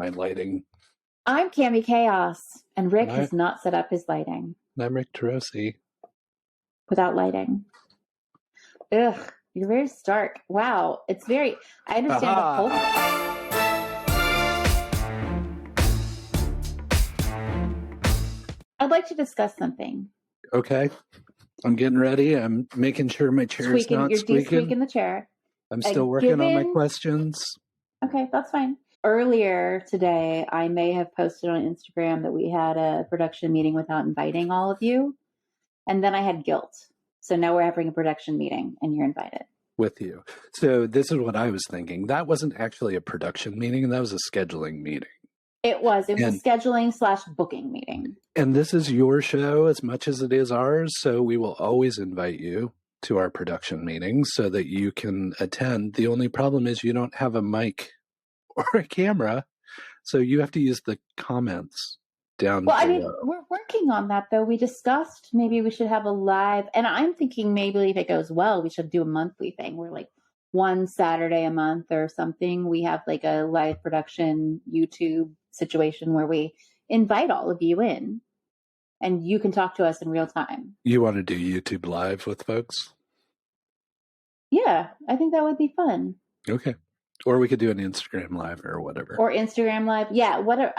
my lighting. I'm Cami Chaos, and Rick has not set up his lighting. I'm Rick Turoczy. Without lighting. Ugh, you're very stark. Wow, it's very... I understand the whole... I'd like to discuss something. Okay. I'm getting ready. I'm making sure my chair is not squeaking. You're de-squeaking the chair. I'm still working on my questions. Okay, that's fine. Earlier today, I may have posted on Instagram that we had a production meeting without inviting all of you. And then I had guilt. So now we're having a production meeting and you're invited. With you. So this is what I was thinking. That wasn't actually a production meeting. That was a scheduling meeting. It was a scheduling/booking meeting. And this is your show as much as it is ours. So we will always invite you to our production meetings so that you can attend. The only problem is you don't have a mic or a camera. So you have to use the comments down below. I mean, we're working on that, though. We discussed maybe we should have a live. And I'm thinking maybe if it goes well, we should do a monthly thing. We're like one Saturday a month or something. We have like a live production YouTube situation where we invite all of you in and you can talk to us in real time. You want to do YouTube live with folks? Yeah, I think that would be fun. Okay. Or we could do an Instagram live or whatever. Or Instagram live. Yeah, whatever.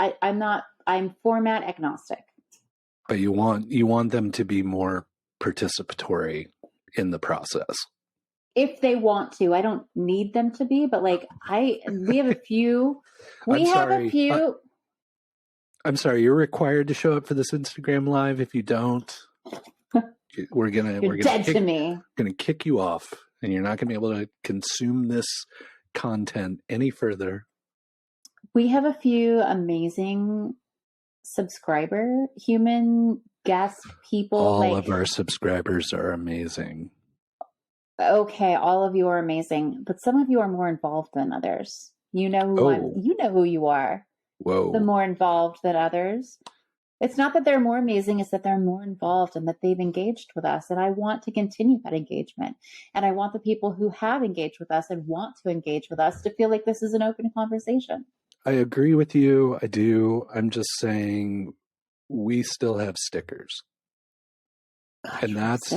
I'm format agnostic. But you want them to be more participatory in the process. If they want to. I don't need them to be, but like we have a few. I'm sorry, you're required to show up for this Instagram live. If you don't, we're gonna kick you off, and you're not gonna be able to consume this content any further. We have a few amazing subscriber, human guest people. All of our subscribers are amazing. Okay, all of you are amazing, but some of you are more involved than others. You know who you are. Whoa. The more involved than others. It's not that they're more amazing, it's that they're more involved and that they've engaged with us. And I want to continue that engagement. And I want the people who have engaged with us and want to engage with us to feel like this is an open conversation. I agree with you. I do. I'm just saying we still have stickers. Gosh, and that's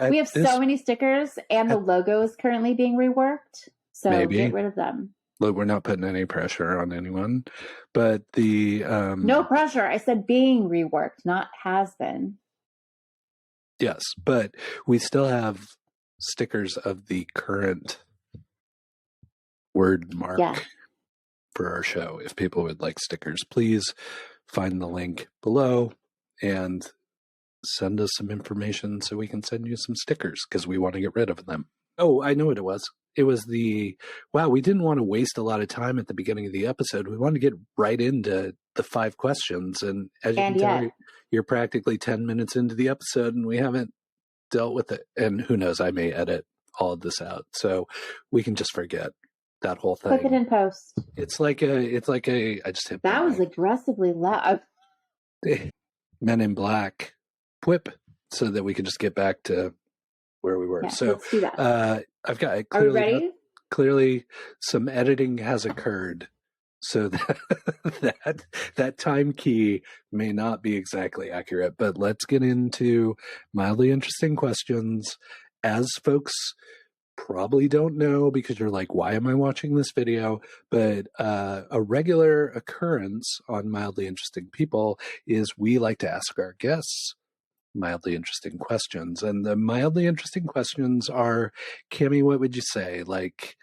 we have so many stickers, and the logo is currently being reworked. So maybe get rid of them. Look, we're not putting any pressure on anyone, but no pressure. I said being reworked, not has been. Yes, but we still have stickers of the current word mark for our show. If people would like stickers, please find the link below and send us some information so we can send you some stickers because we want to get rid of them. Oh, I know what it was. It was we didn't want to waste a lot of time at the beginning of the episode. We wanted to get right into the 5 questions. And as you can tell, you're practically 10 minutes into the episode and we haven't dealt with it. And who knows, I may edit all of this out. So we can just forget that whole thing. Clip it in post. It's like a, I just hit that was aggressively loud. Men in Black whip so that we can just get back to where we were. Yeah, so let's do that. I've got Are we ready? Clearly some editing has occurred so that time key may not be exactly accurate, but let's get into mildly interesting questions. As folks probably don't know because you're like, why am I watching this video? But a regular occurrence on Mildly Interesting People is we like to ask our guests mildly interesting questions. And the mildly interesting questions are, Cami, what would you say? Like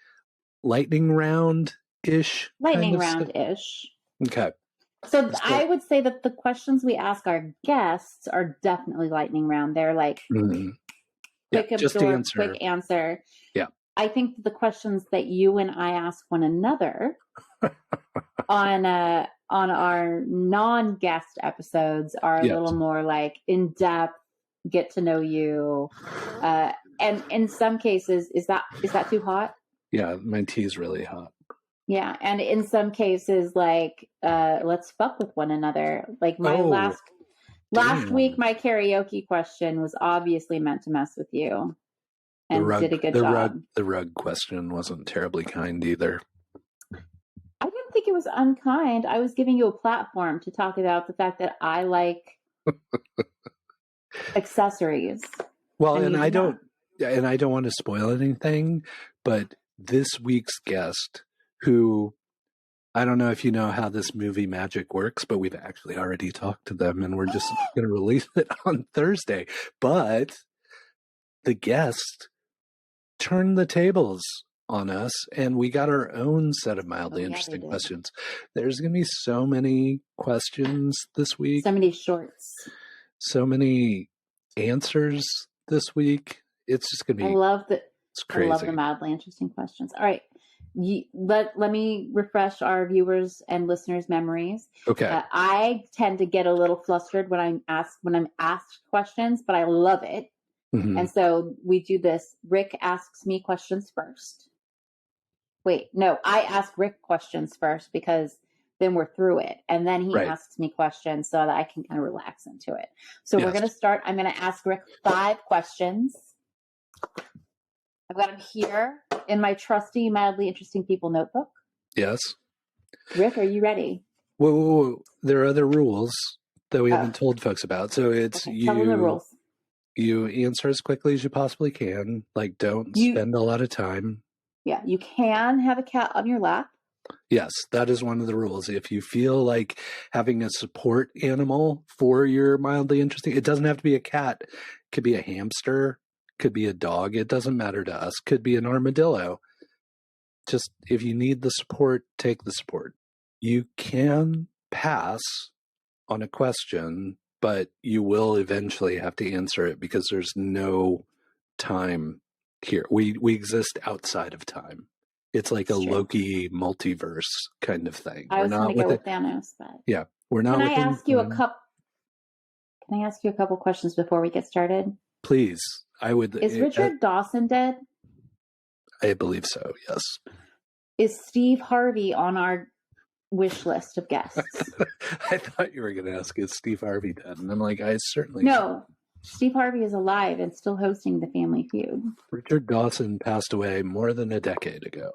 lightning round-ish? Lightning round-ish. Okay. So I would say that the questions we ask our guests are definitely lightning round. They're like quick absorb, quick answer. Yeah. I think the questions that you and I ask one another on our non-guest episodes are a little more like in-depth, get to know you. And in some cases, is that too hot? Yeah, my tea is really hot. Yeah, and in some cases, like, let's fuck with one another. Like my last week, my karaoke question was obviously meant to mess with you, and did a good job. The rug question wasn't terribly kind either. I didn't think it was unkind. I was giving you a platform to talk about the fact that I like accessories. Well, and I don't want to spoil anything, but this week's guest, who I don't know if you know how this movie magic works, but we've actually already talked to them and we're just going to release it on Thursday. But the guest turned the tables on us and we got our own set of mildly interesting questions. There's going to be so many questions this week. So many shorts. So many answers this week. It's just going to be... It's crazy. I love the mildly interesting questions. All right. Let me refresh our viewers and listeners' memories. Okay. I tend to get a little flustered when I'm asked questions, but I love it. Mm-hmm. And so we do this. Rick asks me questions first. Wait, no, I ask Rick questions first because then we're through it. And then he asks me questions so that I can kind of relax into it. So we're going to start. I'm going to ask Rick 5 questions. I've got them here in my trusty, mildly interesting people notebook. Yes. Rick, are you ready? Whoa. There are other rules that we haven't told folks about. So it's tell them the rules. You answer as quickly as you possibly can. Like, don't spend a lot of time. Yeah, you can have a cat on your lap. Yes, that is one of the rules. If you feel like having a support animal for your mildly interesting, it doesn't have to be a cat. It could be a hamster, could be a dog. It doesn't matter to us. Could be an armadillo. Just if you need the support, take the support. You can pass on a question, but you will eventually have to answer it because there's no time here. We exist outside of time. It's like a Loki multiverse kind of thing. I was going to go with Thanos, but yeah, we're not. Can I ask you a couple questions before we get started? Please, I would. Is Richard Dawson dead? I believe so. Yes. Is Steve Harvey on our wish list of guests? I thought you were going to ask, is Steve Harvey dead? And I'm like, I certainly no. Steve Harvey is alive and still hosting the Family Feud. Richard Dawson passed away more than a decade ago.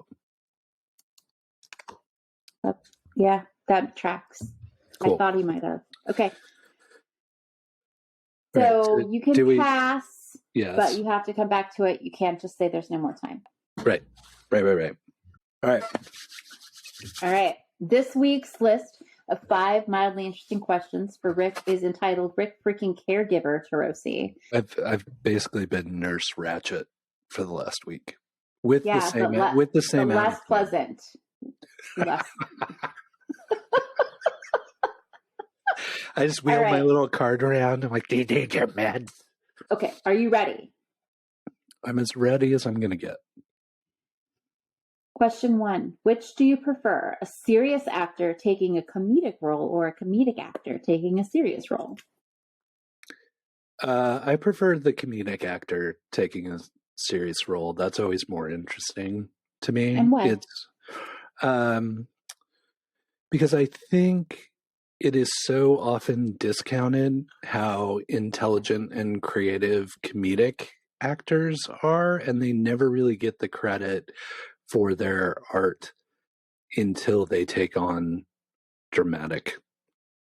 Yeah, that tracks. Cool. I thought he might have. Okay. So you can pass, but you have to come back to it. You can't just say there's no more time. Right. All right. This week's list of 5 mildly interesting questions for Rick is entitled Rick Freaking Caregiver Turoczy. I've basically been Nurse Ratchet for the last week with the same less pleasant. Less. I just wheel my little card around. I'm like, do you need your meds? Okay, are you ready? I'm as ready as I'm going to get. Question 1. Which do you prefer? A serious actor taking a comedic role or a comedic actor taking a serious role? I prefer the comedic actor taking a serious role. That's always more interesting to me. And why? It's because I think it is so often discounted how intelligent and creative comedic actors are, and they never really get the credit for their art until they take on dramatic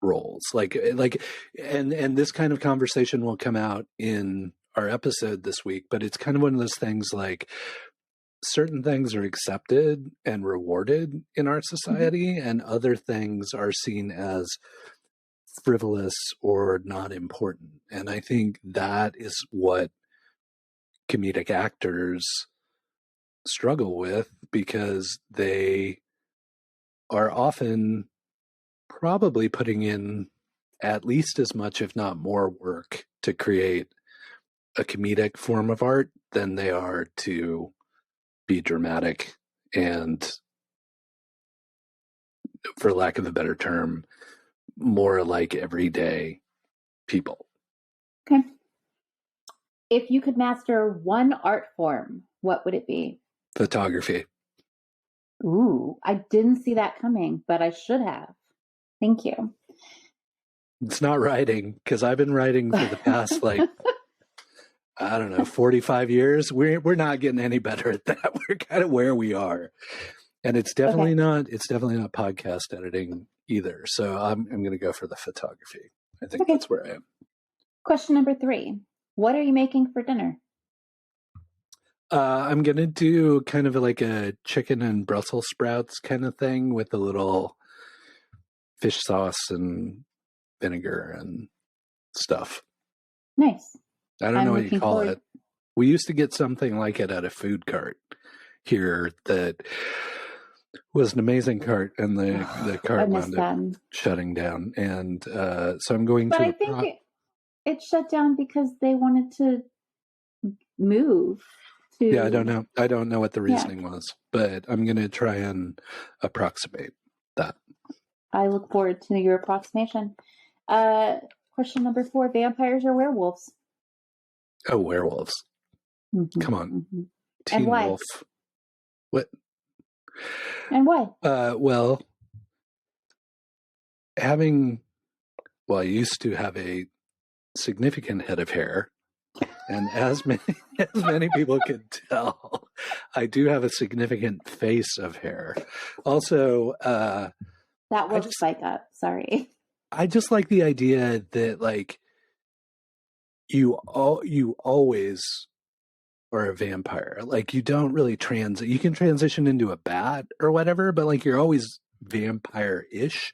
roles. And this kind of conversation will come out in our episode this week, but it's kind of one of those things like certain things are accepted and rewarded in our society, and other things are seen as frivolous or not important. And I think that is what comedic actors struggle with, because they are often probably putting in at least as much, if not more, work to create a comedic form of art than they are to be dramatic and, for lack of a better term, more like everyday people. Okay. If you could master one art form, what would it be? Photography. Ooh, I didn't see that coming, but I should have. Thank you. It's not writing, because I've been writing for the past, 45 years. We're not getting any better at that. We're kind of where we are. And it's definitely not podcast editing either. So I'm going to go for the photography. I think that's where I am. Question number 3. What are you making for dinner? I'm going to do kind of like a chicken and Brussels sprouts kind of thing with a little fish sauce and vinegar and stuff. Nice. I don't know what you call it. We used to get something like it at a food cart here that was an amazing cart, and the cart wound up shutting down. And so I'm going to... But I think it shut down because they wanted to move. Yeah, I don't know. I don't know what the reasoning was, but I'm going to try and approximate that. I look forward to your approximation. Question number 4, vampires or werewolves? Oh, werewolves. Mm-hmm. Come on. Mm-hmm. Teen and why? Wolf. What? And why? Well, I used to have a significant head of hair. And as many people can tell, I do have a significant face of hair. Also, that will spike up. Sorry. I just like the idea that like you always are a vampire. Like you don't really you can transition into a bat or whatever, but like you're always vampire-ish.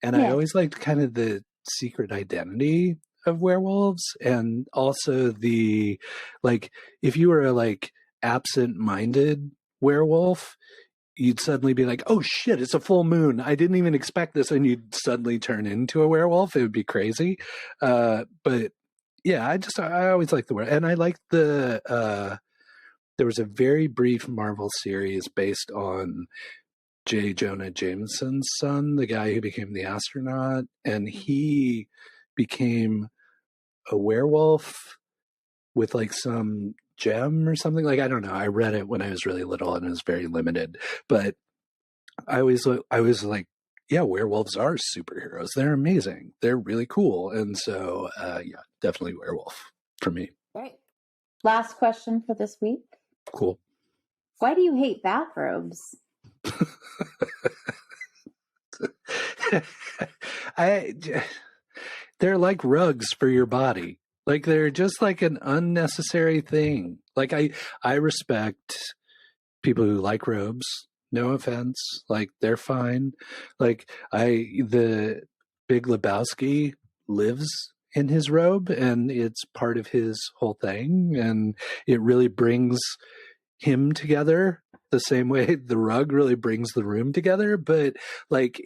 And I always liked kind of the secret identity of werewolves, and also the like if you were a like absent-minded werewolf, you'd suddenly be like, oh shit, it's a full moon, I didn't even expect this, and you'd suddenly turn into a werewolf. It would be crazy. But yeah, I always liked the werewolf. And I liked there was a very brief Marvel series based on J. Jonah Jameson's son, the guy who became the astronaut, and he became a werewolf with like some gem or something. Like, I don't know. I read it when I was really little and it was very limited, but I was like, yeah, werewolves are superheroes. They're amazing. They're really cool. And so, yeah, definitely werewolf for me. Right. Last question for this week. Cool. Why do you hate bathrobes? They're like rugs for your body. Like they're just like an unnecessary thing. Like I respect people who like robes. No offense. Like they're fine. Like the Big Lebowski lives in his robe, and it's part of his whole thing, and it really brings him together the same way the rug really brings the room together. But like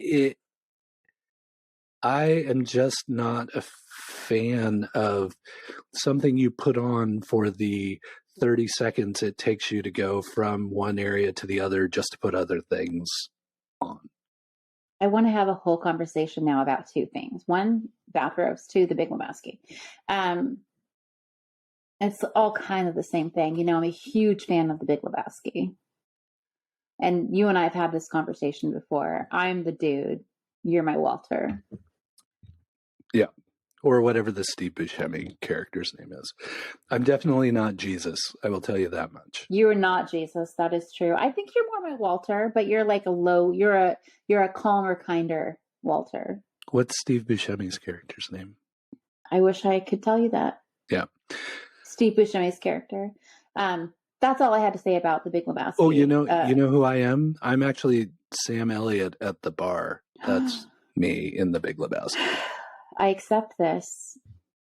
I am just not a fan of something you put on for the 30 seconds it takes you to go from one area to the other just to put other things on. I want to have a whole conversation now about 2 things. 1, bathrobes. 2, the Big Lebowski. It's all kind of the same thing. You know, I'm a huge fan of the Big Lebowski. And you and I have had this conversation before. I'm the dude. You're my Walter. Yeah. Or whatever the Steve Buscemi character's name is. I'm definitely not Jesus. I will tell you that much. You are not Jesus. That is true. I think you're more my Walter, but you're like you're a calmer, kinder Walter. What's Steve Buscemi's character's name? I wish I could tell you that. Yeah. Steve Buscemi's character. That's all I had to say about the Big Lebowski. Oh, you know who I am? I'm actually Sam Elliott at the bar. That's me in the Big Lebowski. I accept this.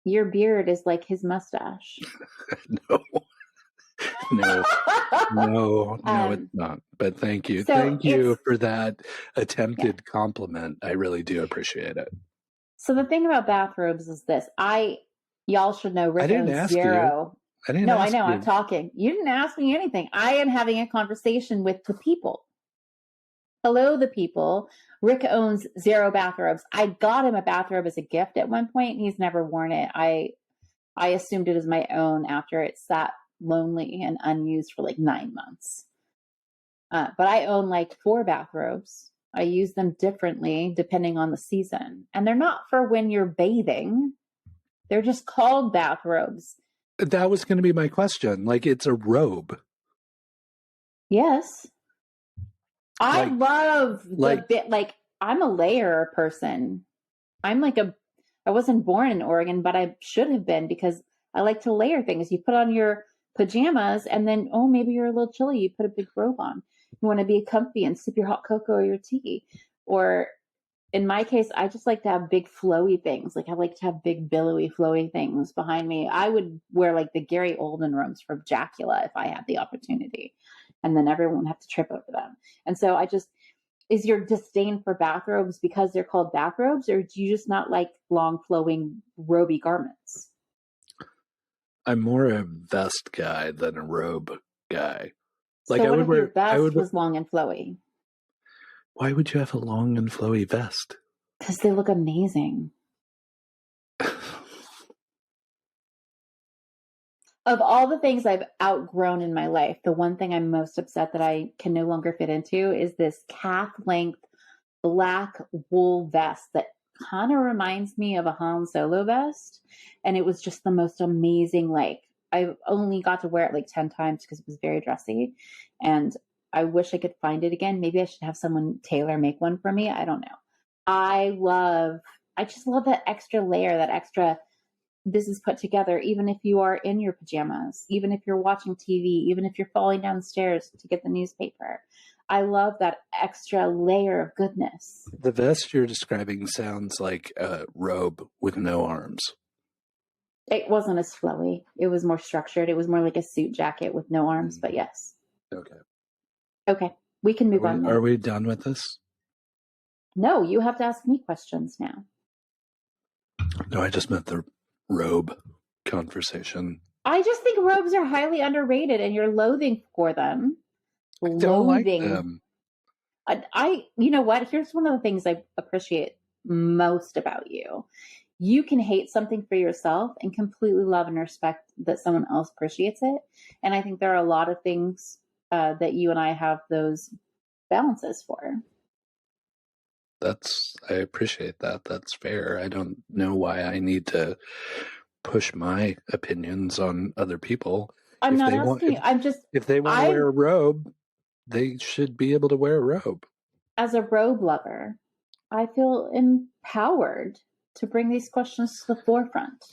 Your beard is like his mustache. No, it's not. But thank you. So thank you for that attempted compliment. I really do appreciate it. So the thing about bathrobes is this. Y'all should know Rick owns 0. I know. I'm talking. You didn't ask me anything. I am having a conversation with the people. Hello, the people. Rick owns 0 bathrobes. I got him a bathrobe as a gift at one point. He's never worn it. I assumed it as my own after it sat lonely and unused for like 9 months. But I own like 4 bathrobes. I use them differently depending on the season. And they're not for when you're bathing. They're just called bathrobes. That was going to be my question. Like, it's a robe. Yes. I love the bit, like, I'm a layer person. I'm like I wasn't born in Oregon, but I should have been, because I like to layer things. You put on your pajamas and then, oh, maybe you're a little chilly. You put a big robe on. You want to be comfy and sip your hot cocoa or your tea. Or in my case, I just like to have big flowy things. Like, I like to have big billowy flowy things behind me. I would wear like the Gary Oldman robes from Dracula if I had the opportunity. And then everyone would have to trip over them. And so is your disdain for bathrobes because they're called bathrobes, or do you just not like long flowing roby garments? I'm more a vest guy than a robe guy. Like, So I what would if wear. your vest was long and flowy? Why would you have a long and flowy vest? Because they look amazing. Of all the things I've outgrown in my life, the one thing I'm most upset that I can no longer fit into is this calf length black wool vest that kind of reminds me of a Han Solo vest. And it was just the most amazing. Like, I only got to wear it like 10 times because it was very dressy. And I wish I could find it again. Maybe I should have someone tailor make one for me. I don't know. I just love that extra layer, that extra, this is put together, even if you are in your pajamas, even if you're watching TV, even if you're falling downstairs to get the newspaper. I love that extra layer of goodness. The vest you're describing sounds like a robe with no arms. It wasn't as flowy. It was more structured. It was more like a suit jacket with no arms, but yes. Okay. We can move on now. Are we done with this? No, you have to ask me questions now. No, I just meant the robe conversation. I just think robes are highly underrated, and you're loathing for them. I don't like them. You know what? Here's one of the things I appreciate most about you. You can hate something for yourself and completely love and respect that someone else appreciates it. And I think there are a lot of things that you and I have those balances for. I appreciate that. That's fair. I don't know why I need to push my opinions on other people. I'm not asking you. If they want to wear a robe, they should be able to wear a robe. As a robe lover, I feel empowered to bring these questions to the forefront.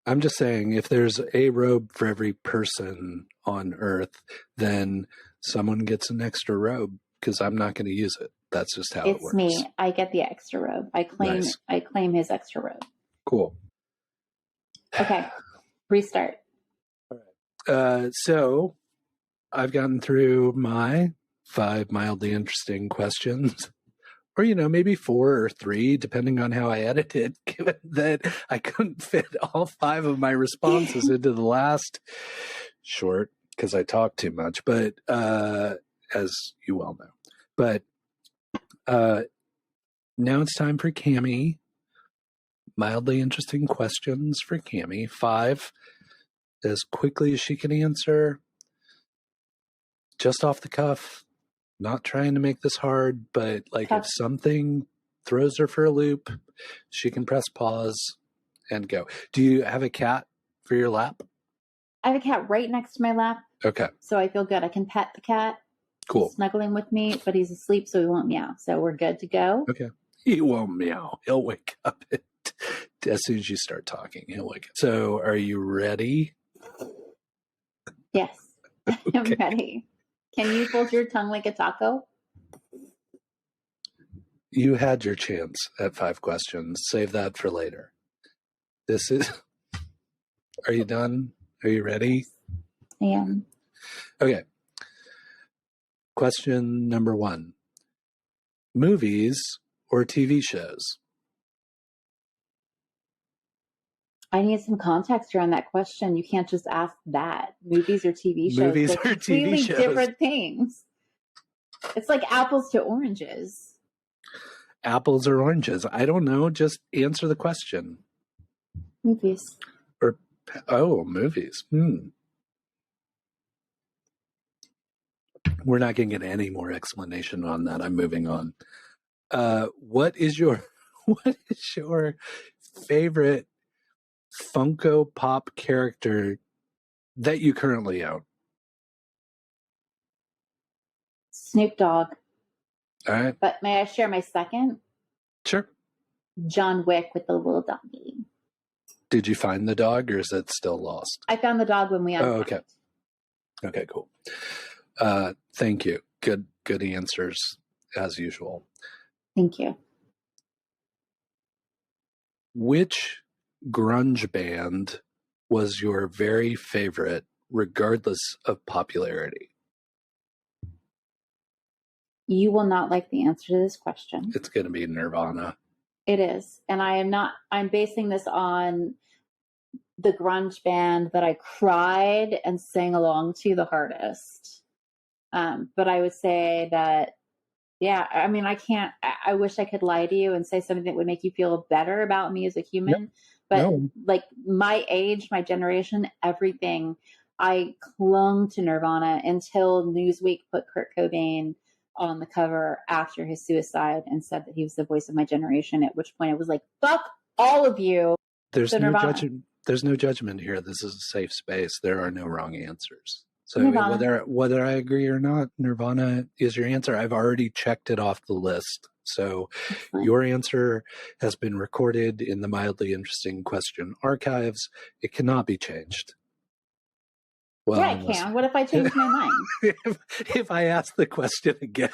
I'm just saying, if there's a robe for every person on Earth, then someone gets an extra robe, because I'm not going to use it. That's just how it works. It's me. I get the extra robe. I claim his extra robe. Cool. Okay. Restart. All right. So I've gotten through my 5 mildly interesting questions, or, maybe 4 or 3, depending on how I edit it, given that I couldn't fit all 5 of my responses into the last short because I talk too much, but as you well know. But now it's time for Cami. Mildly interesting questions for Cami. 5 as quickly as she can answer. Just off the cuff. Not trying to make this hard, but if something throws her for a loop, she can press pause and go. Do you have a cat for your lap? I have a cat right next to my lap. Okay. So I feel good. I can pet the cat. Cool. He's snuggling with me, but he's asleep, so he won't meow. So we're good to go. Okay. He won't meow. He'll wake up as soon as you start talking. He'll wake up. So are you ready? Yes. Okay. I'm ready. Can you fold your tongue like a taco? You had your chance at 5 questions. Save that for later. Are you done? Are you ready? I am. Okay. Question number 1. Movies or TV shows? I need some context around that question. You can't just ask that. Movies or TV shows. Movies or TV shows. Different things. It's like apples to oranges. Apples or oranges? I don't know. Just answer the question. Movies. Movies. We're not going to get any more explanation on that. I'm moving on. What is your favorite Funko Pop character that you currently own? Snoop Dogg. All right. But may I share my second? Sure. John Wick with the little doggy. Did you find the dog, or is it still lost? I found the dog when we unpacked. Oh, okay. Okay, cool. Thank you. Good answers as usual. Thank you. Which grunge band was your very favorite, regardless of popularity? You will not like the answer to this question. It's going to be Nirvana. It is. And I'm basing this on the grunge band that I cried and sang along to the hardest. But I would say that, yeah, I mean, I wish I could lie to you and say something that would make you feel better about me as a human. Yep. But like my age, my generation, everything, I clung to Nirvana until Newsweek put Kurt Cobain on the cover after his suicide and said that he was the voice of my generation, at which point I was like, fuck all of you. There's no judgment. There's no judgment here. This is a safe space. There are no wrong answers. So whether I agree or not, Nirvana is your answer. I've already checked it off the list. So your answer has been recorded in the Mildly Interesting Question archives. It cannot be changed. Well, yeah, I can. What if I change my mind? if I ask the question again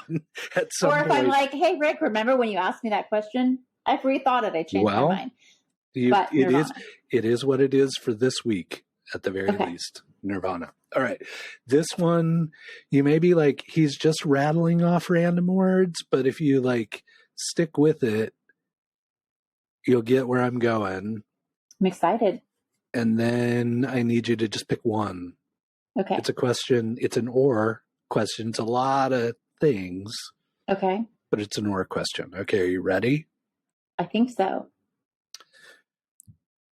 at some point. Or if I'm like, hey, Rick, remember when you asked me that question? I've rethought it. I changed my mind. It is what it is for this week, at the very least. Nirvana. All right. This one, you may be like, he's just rattling off random words, but if you like stick with it, you'll get where I'm going. I'm excited. And then I need you to just pick one. Okay. It's a question. It's an or question. It's a lot of things. Okay. But it's an or question. Okay. Are you ready? I think so.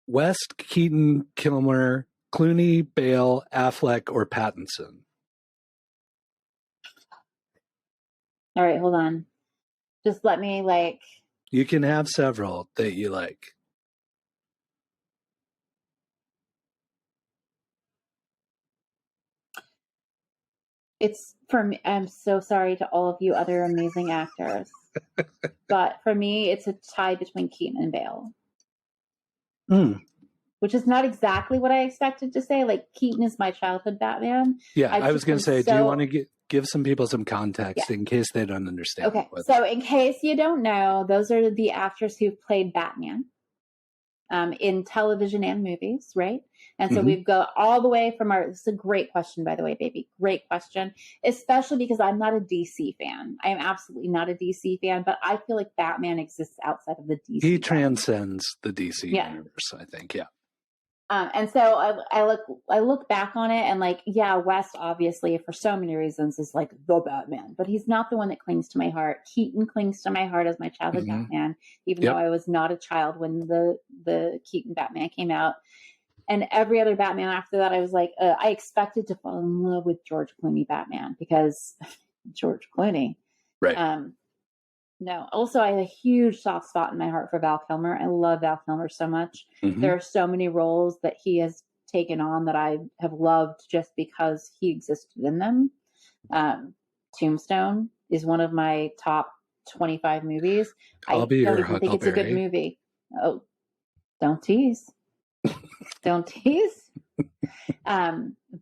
West, Keaton, Kilmer, Clooney, Bale, Affleck, or Pattinson? All right, hold on. Just let me You can have several that you like. It's for me. I'm so sorry to all of you other amazing actors. But for me, it's a tie between Keaton and Bale. Which is not exactly what I expected to say. Like, Keaton is my childhood Batman. Yeah, I was going to say, do you want to give some people some context in case they don't understand? Okay, so in case you don't know, those are the actors who've played Batman in television and movies, right? And so we've got all the way from this is a great question, by the way, baby. Great question. Especially because I'm not a DC fan. I am absolutely not a DC fan, but I feel like Batman exists outside of the DC. He transcends the DC universe, I think, yeah. And so I look back on it and West obviously for so many reasons is like the Batman, but he's not the one that clings to my heart. Keaton clings to my heart as my childhood Batman, even though I was not a child when the Keaton Batman came out. And every other Batman after that, I was like, I expected to fall in love with George Clooney Batman because George Clooney. Right. No. Also, I have a huge soft spot in my heart for Val Kilmer. I love Val Kilmer so much. There are so many roles that he has taken on that I have loved just because he existed in them. Tombstone is one of my top 25 movies. I don't even think it's a good movie. Oh, don't tease. Don't tease.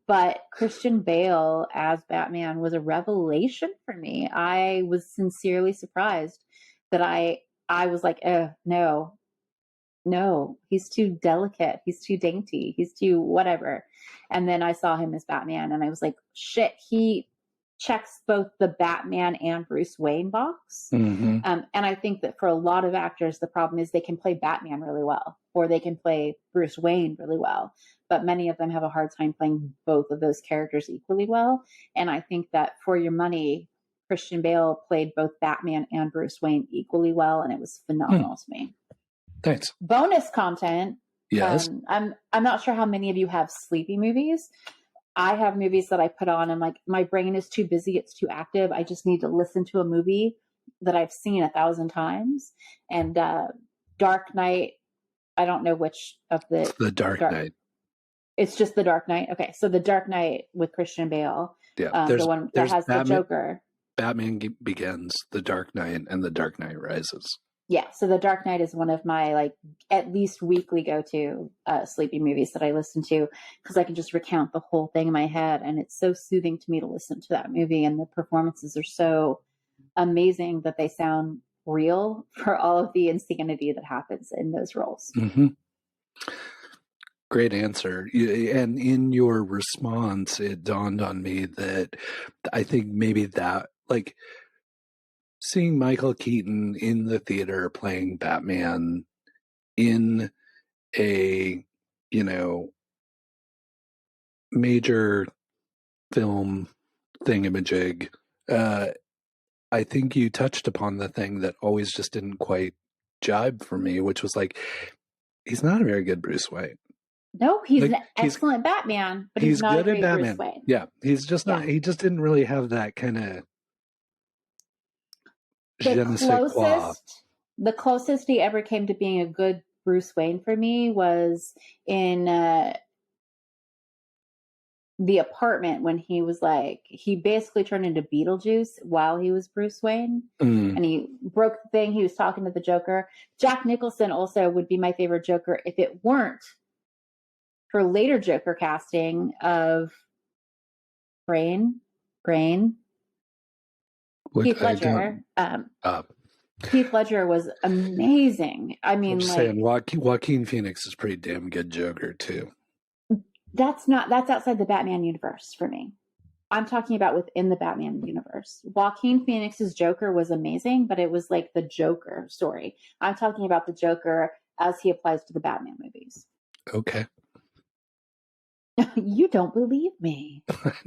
But Christian Bale as Batman was a revelation for me. I was sincerely surprised that I was like, no, he's too delicate. He's too dainty. He's too whatever. And then I saw him as Batman and I was like, shit, he checks both the Batman and Bruce Wayne box. And I think that for a lot of actors, the problem is they can play Batman really well, or they can play Bruce Wayne really well. But many of them have a hard time playing both of those characters equally well. And I think that for your money, Christian Bale played both Batman and Bruce Wayne equally well. And it was phenomenal to me. Thanks. Bonus content. Yes. I'm not sure how many of you have sleepy movies. I have movies that I put on and my brain is too busy. It's too active. I just need to listen to a movie that I've seen 1,000 times. And Dark Knight, I don't know which of the Dark Knight. It's just The Dark Knight. Okay. So The Dark Knight with Christian Bale. Yeah. The one that has Batman, the Joker. Batman Begins, The Dark Knight, and The Dark Knight Rises. Yeah, so The Dark Knight is one of my like at least weekly go-to sleepy movies that I listen to because I can just recount the whole thing in my head, and it's so soothing to me to listen to that movie, and the performances are so amazing that they sound real for all of the insanity that happens in those roles. Mm-hmm. Great answer. And in your response, it dawned on me that I think maybe that, like, seeing Michael Keaton in the theater playing Batman in a, major film thingamajig, I think you touched upon the thing that always just didn't quite jibe for me, which was like, he's not a very good Bruce Wayne. No, he's an excellent Batman, but he's not good at Batman. Bruce Wayne. Yeah, he's just not. He just didn't really have that kind of. The closest he ever came to being a good Bruce Wayne for me was in The Apartment, when he was like, he basically turned into Beetlejuice while he was Bruce Wayne, and he broke the thing. He was talking to the Joker. Jack Nicholson also would be my favorite Joker if it weren't for later Joker casting of Brain. Heath Ledger. Heath Ledger was amazing. I mean, saying Joaquin Phoenix is pretty damn good Joker too. That's outside the Batman universe for me. I'm talking about within the Batman universe. Joaquin Phoenix's Joker was amazing, but it was like the Joker story. I'm talking about the Joker as he applies to the Batman movies. Okay. You don't believe me.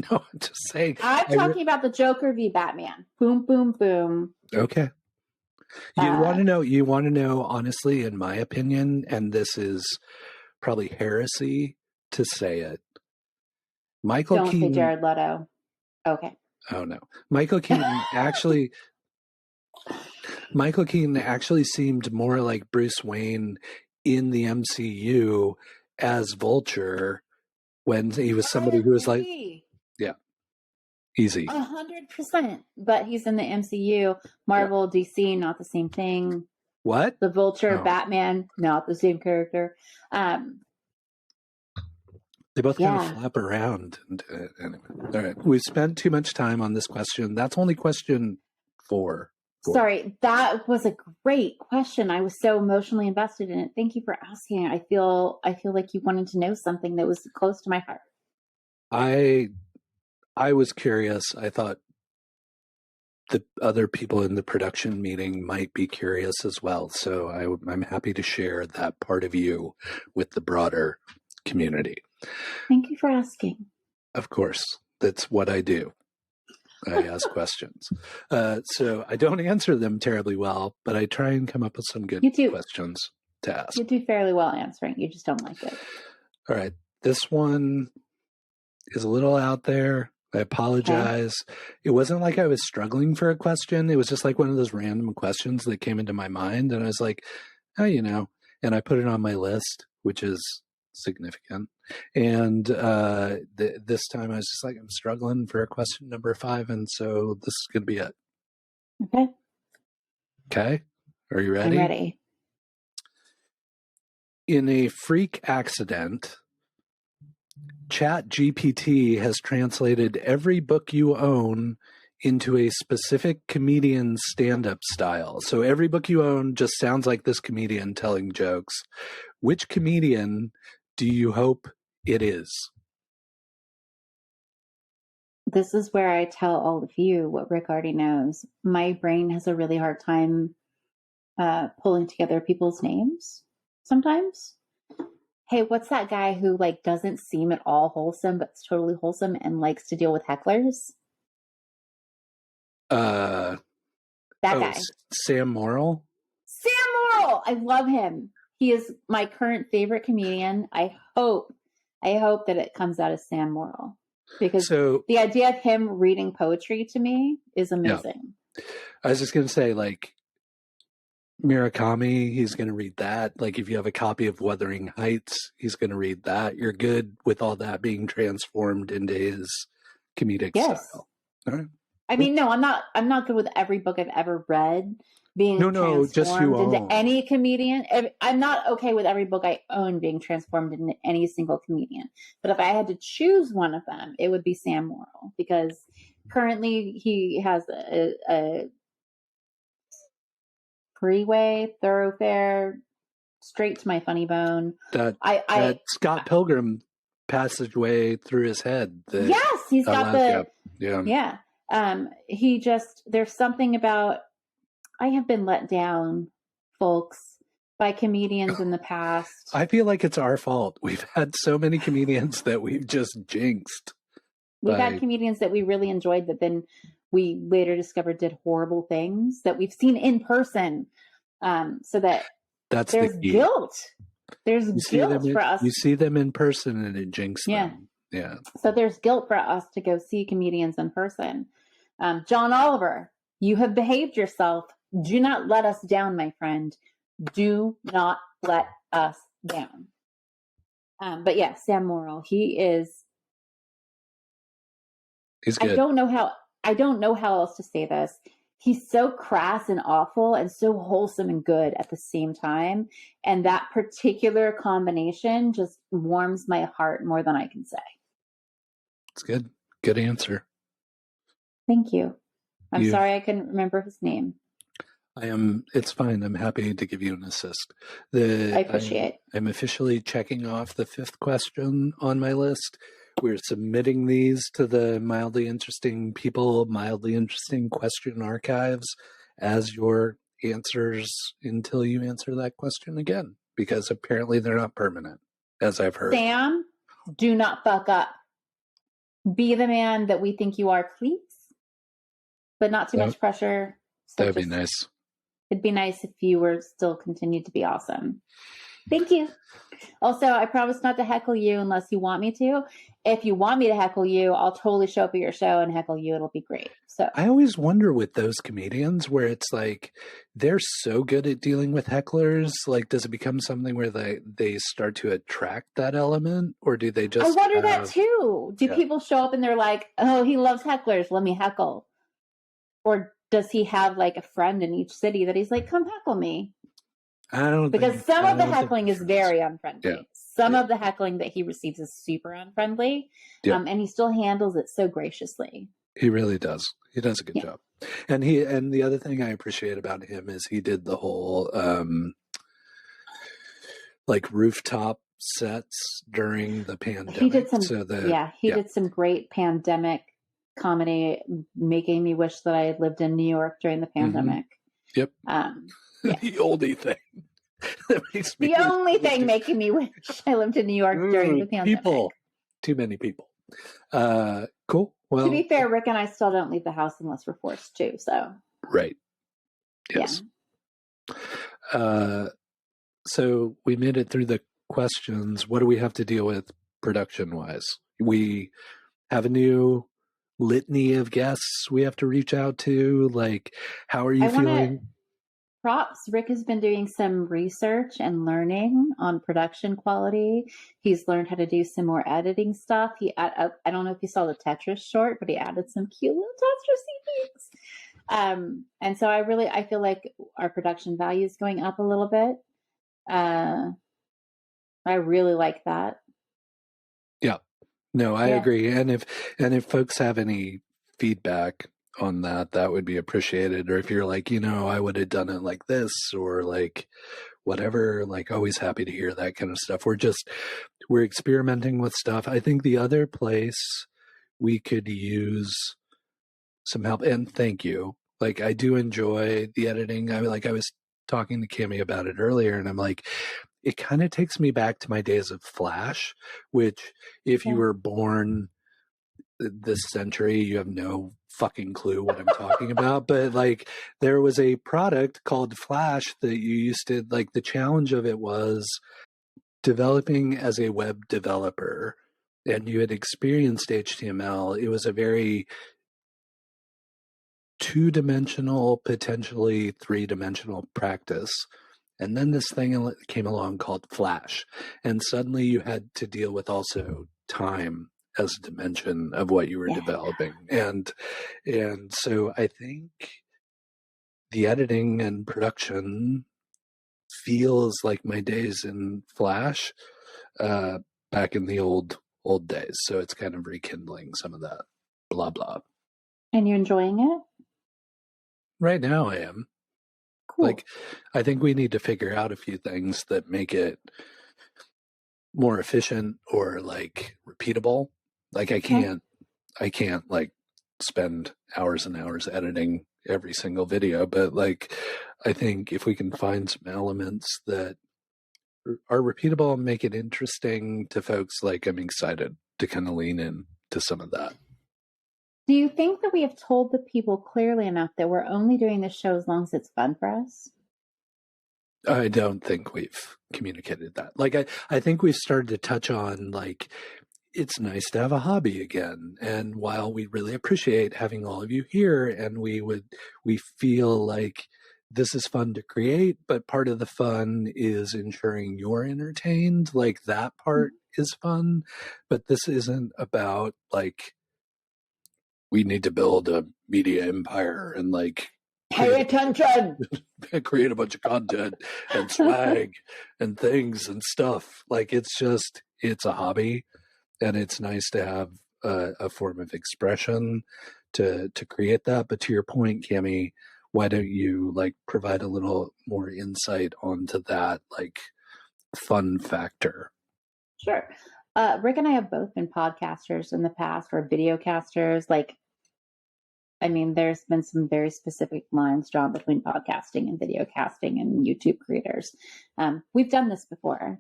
No, I'm just saying. I'm talking about the Joker v. Batman. Boom, boom, boom. Okay. You want to know, honestly, in my opinion, and this is probably heresy to say it. Don't say Jared Leto. Okay. Oh, no. Michael Keaton actually seemed more like Bruce Wayne in the MCU as Vulture when he was somebody who was like, yeah, easy. 100%. But he's in the MCU. Marvel, DC, not the same thing. What? The Vulture, Batman, not the same character. They both kind of flap around. Anyway. All right. We've spent too much time on this question. That's only question 4. Sorry, that was a great question. I was so emotionally invested in it. Thank you for asking. I feel like you wanted to know something that was close to my heart. I was curious. I thought the other people in the production meeting might be curious as well. So I'm happy to share that part of you with the broader community. Thank you for asking. Of course, that's what I do. I ask questions. So I don't answer them terribly well, but I try and come up with some good questions to ask. You do fairly well answering. You just don't like it. All right. This one is a little out there. I apologize. Okay. It wasn't like I was struggling for a question. It was just like one of those random questions that came into my mind. And I was like, oh, and I put it on my list, which is significant. And this time I was just like, I'm struggling for a question number 5. And so this is going to be it. Okay. Okay. Are you ready? I'm ready. In a freak accident, ChatGPT has translated every book you own into a specific comedian's stand-up style. So every book you own just sounds like this comedian telling jokes. Which comedian do you hope it is? This is where I tell all of you what Rick already knows. My brain has a really hard time pulling together people's names sometimes. Hey, what's that guy who like doesn't seem at all wholesome, but it's totally wholesome and likes to deal with hecklers? That guy. Sam Morrill? Sam Morrill! I love him. He is my current favorite comedian. I hope that it comes out as Sam Morrill. Because the idea of him reading poetry to me is amazing. Yeah. I was just going to say, like, Murakami, he's going to read that. Like, if you have a copy of Wuthering Heights, he's going to read that. You're good with all that being transformed into his comedic style. All right. I mean, no, I'm not good with every book I've ever read being No, just who transformed into own. any comedian. I'm not okay with every book I own being transformed into any single comedian. But if I had to choose one of them, it would be Sam Morrill, because currently he has a freeway, thoroughfare, straight to my funny bone. That Scott Pilgrim passageway through his head. Yes, he's got yeah. He just, there's something about, I have been let down, folks, by comedians in the past. I feel like it's our fault. We've had so many comedians that we've just jinxed. We've had comedians that we really enjoyed that then we later discovered did horrible things that we've seen in person. So that's there's guilt. There's guilt for us. You see them in person and it jinxes them. Yeah. So there's guilt for us to go see comedians in person. John Oliver, you have behaved yourself. Do not let us down, my friend. Do not let us down. But yeah, Sam Morrill, he's good. I don't know how else to say this. He's so crass and awful and so wholesome and good at the same time. And that particular combination just warms my heart more than I can say. It's good. Good answer. Thank you. I'm sorry I couldn't remember his name. It's fine. I'm happy to give you an assist. I appreciate. I'm officially checking off the 5th question on my list. We're submitting these to the Mildly Interesting People, Mildly Interesting Question Archives as your answers until you answer that question again, because apparently they're not permanent, as I've heard. Sam, do not fuck up. Be the man that we think you are, please. But not too much pressure. So that'd be nice. It'd be nice if you were still continued to be awesome. Thank you. Also, I promise not to heckle you unless you want me to. If you want me to heckle you, I'll totally show up at your show and heckle you. It'll be great. So I always wonder with those comedians where it's like they're so good at dealing with hecklers. Like, does it become something where they start to attract that element, or do they just? I wonder that too. Do people show up and they're like, "Oh, he loves hecklers. Let me heckle," or does he have like a friend in each city that he's like, "Come heckle me"? I don't because some of the heckling is very unfriendly. Yeah. Some of the heckling that he receives is super unfriendly, and he still handles it so graciously. He really does. He does a good job. And the other thing I appreciate about him is he did the whole like rooftop sets during the pandemic. He did did some great pandemic comedy, making me wish that I had lived in New York during the pandemic. Yep. The oldie thing. The only thing making me wish I lived in New York during the pandemic. Too many people. Cool. Well, to be fair, Rick and I still don't leave the house unless we're forced to. So right. Yes. Yeah. So we made it through the questions. What do we have to deal with production-wise? We have a new litany of guests we have to reach out to. Like, how are you feeling? Props. Rick has been doing some research and learning on production quality. He's learned how to do some more editing stuff. I don't know if you saw the Tetris short, but he added some cute little Tetris things. And so I feel like our production value is going up a little bit. I really like that. Yeah. No, I agree. And if folks have any feedback on that would be appreciated. Or if you're like, I would have done it like this, or like whatever, like always happy to hear that kind of stuff. We're experimenting with stuff. I think the other place we could use some help, and thank you. Like, I do enjoy the editing. I was talking to Cami about it earlier, and I'm like, it kind of takes me back to my days of Flash, which if you were born this century, you have no fucking clue what I'm talking about. But like, there was a product called Flash that you used to, like, the challenge of it was developing as a web developer, and you had experienced HTML. It was a very two-dimensional, potentially three-dimensional practice. And then this thing came along called Flash, and suddenly you had to deal with also time as a dimension of what you were developing. And so I think the editing and production feels like my days in Flash back in the old days. So it's kind of rekindling some of that blah blah. And you're enjoying it? Right now I am. Cool. Like, I think we need to figure out a few things that make it more efficient or like repeatable. Like I can't like spend hours and hours editing every single video, but like I think if we can find some elements that are repeatable and make it interesting to folks, like I'm excited to kind of lean in to some of that. Do you think that we have told the people clearly enough that we're only doing this show as long as it's fun for us? I don't think we've communicated that. Like I think we've started to touch on like it's nice to have a hobby again. And while we really appreciate having all of you here and we feel like this is fun to create, but part of the fun is ensuring you're entertained. Like that part is fun, but this isn't about like we need to build a media empire and like pay attention, create a bunch of content and swag and things and stuff. Like it's a hobby, and it's nice to have a form of expression to create that. But to your point, Cami, why don't you like provide a little more insight onto that like fun factor? Sure. Rick and I have both been podcasters in the past, or videocasters. Like, I mean, there's been some very specific lines drawn between podcasting and videocasting and YouTube creators. We've done this before,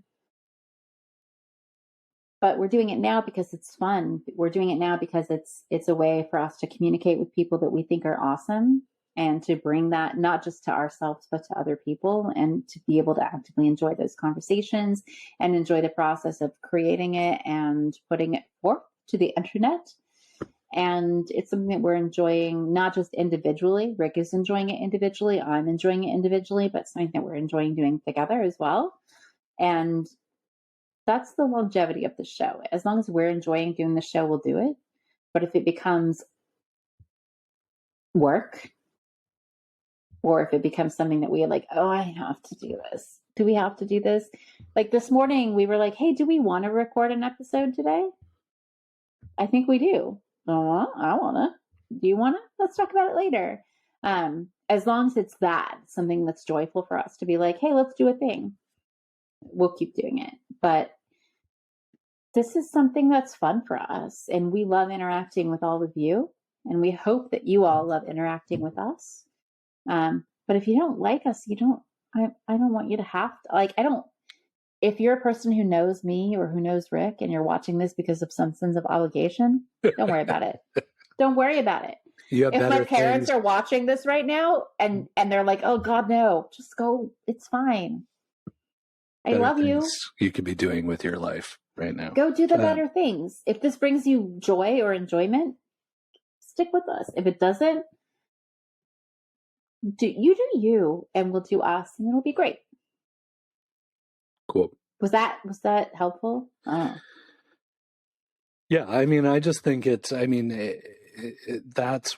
but we're doing it now because it's fun. We're doing it now because it's a way for us to communicate with people that we think are awesome, and to bring that not just to ourselves, but to other people, and to be able to actively enjoy those conversations and enjoy the process of creating it and putting it forth to the internet. And it's something that we're enjoying, not just individually. Rick is enjoying it individually. I'm enjoying it individually, but something that we're enjoying doing together as well. And that's the longevity of the show. As long as we're enjoying doing the show, we'll do it. But if it becomes work, or if it becomes something that we are like, oh, I have to do this. Do we have to do this? Like this morning, we were like, hey, do we want to record an episode today? I think we do. I want to. Do you want to? Let's talk about it later. As long as it's something that's joyful for us to be like, hey, let's do a thing. We'll keep doing it. But this is something that's fun for us. And we love interacting with all of you. And we hope that you all love interacting with us. But if you don't like us, I don't want you to have to, if you're a person who knows me or who knows Rick and you're watching this because of some sense of obligation, don't worry about it. Don't worry about it. If my parents are watching this right now and they're like, oh God, no, just go. It's fine. I love you. You could be doing with your life right now. Go do the better things. If this brings you joy or enjoyment, stick with us. If it doesn't, do you, and we'll do us, and it'll be great. Cool. Was that helpful? Yeah, I mean, I just think that's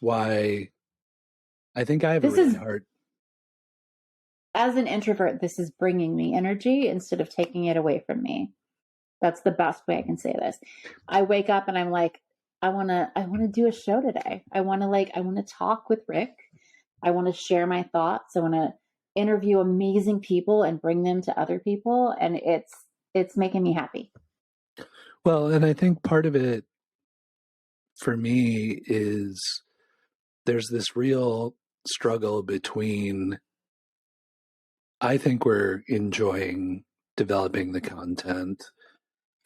why I think I have a really hard. As an introvert, this is bringing me energy instead of taking it away from me. That's the best way I can say this. I wake up and I'm like, I want to do a show today. I want to talk with Rick. I want to share my thoughts. I want to interview amazing people and bring them to other people. And it's making me happy. Well, and I think part of it for me is there's this real struggle between, I think we're enjoying developing the content,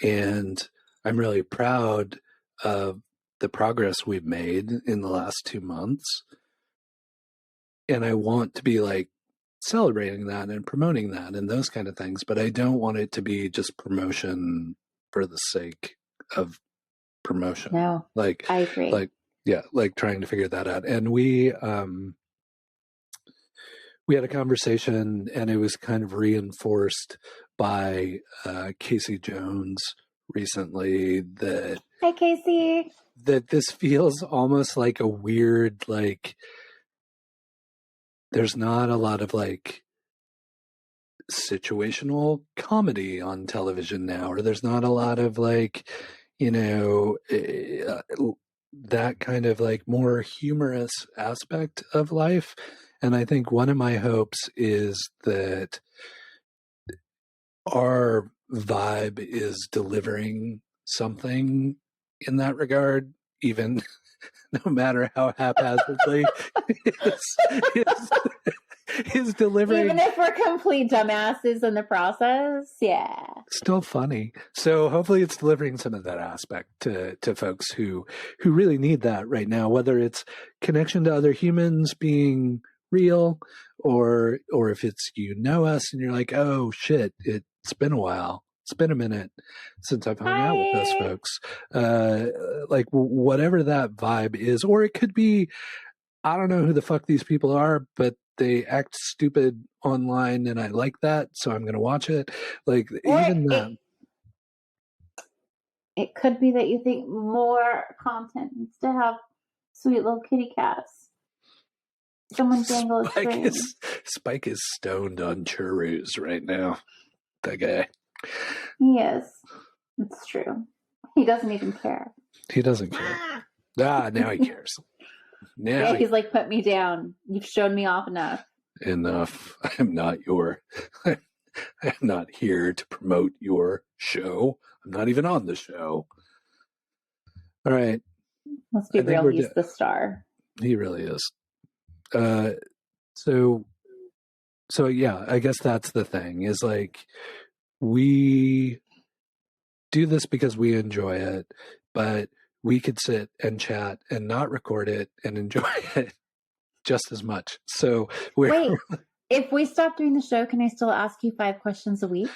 and I'm really proud of the progress we've made in the last 2 months. And I want to be like celebrating that and promoting that and those kind of things, but I don't want it to be just promotion for the sake of promotion. No, like I agree. Like trying to figure that out. And we had a conversation, and it was kind of reinforced by Casey Jones recently that Hi, Casey. this feels almost like a weird, like, there's not a lot of like situational comedy on television now, or there's not a lot of like, that kind of like more humorous aspect of life. And I think one of my hopes is that our vibe is delivering something in that regard, even no matter how haphazardly is delivering. Even if we're complete dumbasses in the process, yeah. Still funny. So hopefully it's delivering some of that aspect to folks who really need that right now, whether it's connection to other humans being real, or if it's us and you're like, oh shit, it's been a while. It's been a minute since I've hung out with those folks. Like whatever that vibe is, or it could be, I don't know who the fuck these people are, but they act stupid online and I like that, so I'm going to watch it. Like, or even that. It could be that you think more content needs to have sweet little kitty cats. Someone dangle a string. Spike is stoned on churros right now. That guy. He is. It's true. He doesn't even care. He doesn't care. Now he cares. Now he's like, put me down. You've shown me off enough. Enough. I'm not here to promote your show. I'm not even on the show. All right. Let's be real. He's the star. He really is. So yeah, I guess that's the thing, is like, we do this because we enjoy it, but we could sit and chat and not record it and enjoy it just as much. So wait, if we stop doing the show, can I still ask you 5 questions a week?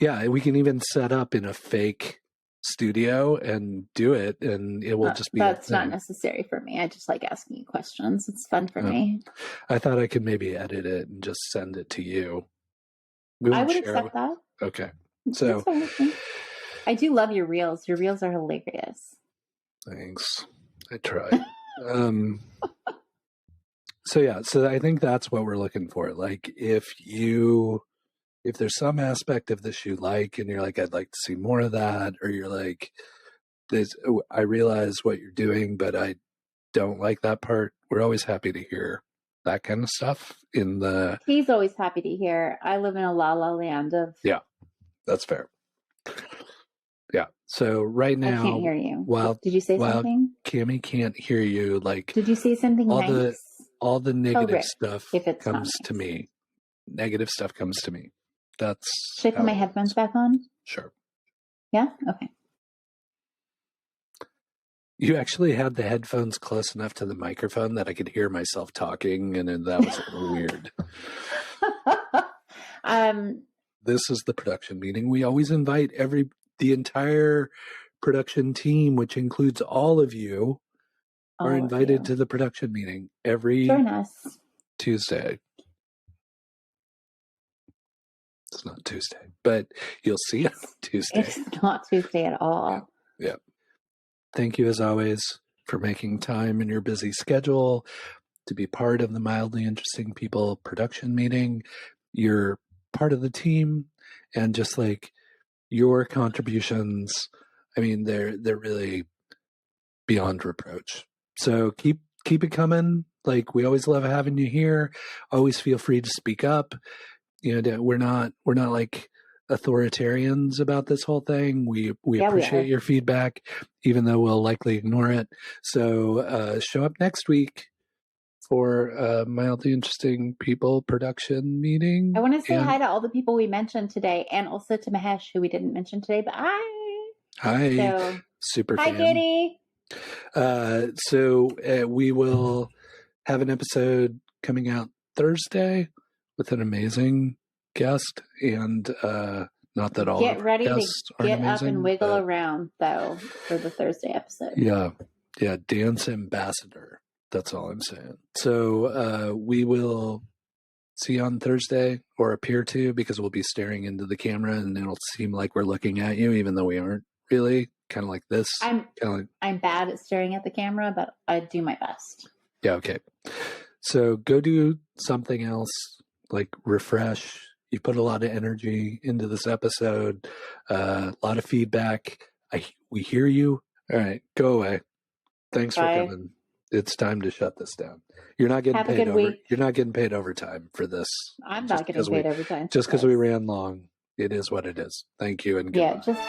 Yeah, we can even set up in a fake studio and do it, and it will just be. That's not necessary for me. I just like asking you questions. It's fun for me. I thought I could maybe edit it and just send it to you. I would accept that. Okay. So I do love your reels. Your reels are hilarious. Thanks. I try. So I think that's what we're looking for. Like, if there's some aspect of this you like and you're like, I'd like to see more of that, or you're like, I realize what you're doing, but I don't like that part, we're always happy to hear that kind of stuff. He's always happy to hear. I live in a la la land of. Yeah, that's fair. Yeah. So right now, I can't hear you. Did you say something? something? Cammy can't hear you. Like, did you say something nice? All the negative stuff comes nice. to me. Negative stuff comes to me. Should I put my headphones back on? Sure. Yeah? Okay. You actually had the headphones close enough to the microphone that I could hear myself talking, and that was a little weird. This is the production meeting. We always invite the entire production team, which includes all of you, are invited to the production meeting every Join us. Tuesday. It's not Tuesday, but you'll see it on Tuesday. It's not Tuesday at all. Yeah. Thank you, as always, for making time in your busy schedule to be part of the Mildly Interesting People production meeting. You're part of the team, and just like your contributions, I mean, they're really beyond reproach. So keep it coming. Like, we always love having you here. Always feel free to speak up. We're not like authoritarians about this whole thing. We appreciate your feedback, even though we'll likely ignore it. So show up next week for Mildly Interesting People production meeting. I want to say hi to all the people we mentioned today, and also to Mahesh, who we didn't mention today, but hi. Super hi, fan. Kitty. So we will have an episode coming out Thursday with an amazing guest, and not that all get ready to get amazing, up and wiggle around though for the Thursday episode. Yeah, dance ambassador. That's all I'm saying. So we will see you on Thursday, or appear to, because we'll be staring into the camera and it'll seem like we're looking at you, even though we aren't really. Kind of like this. I'm bad at staring at the camera, but I do my best. Yeah, okay. So go do something else, like refresh. You put a lot of energy into this episode, a lot of feedback. We hear you. All right, go away. Thanks for coming. It's time to shut this down. You're not getting paid You're not getting paid overtime for this. I'm not getting paid overtime. Just because we ran long. It is what it is. Thank you and goodbye. Yeah, just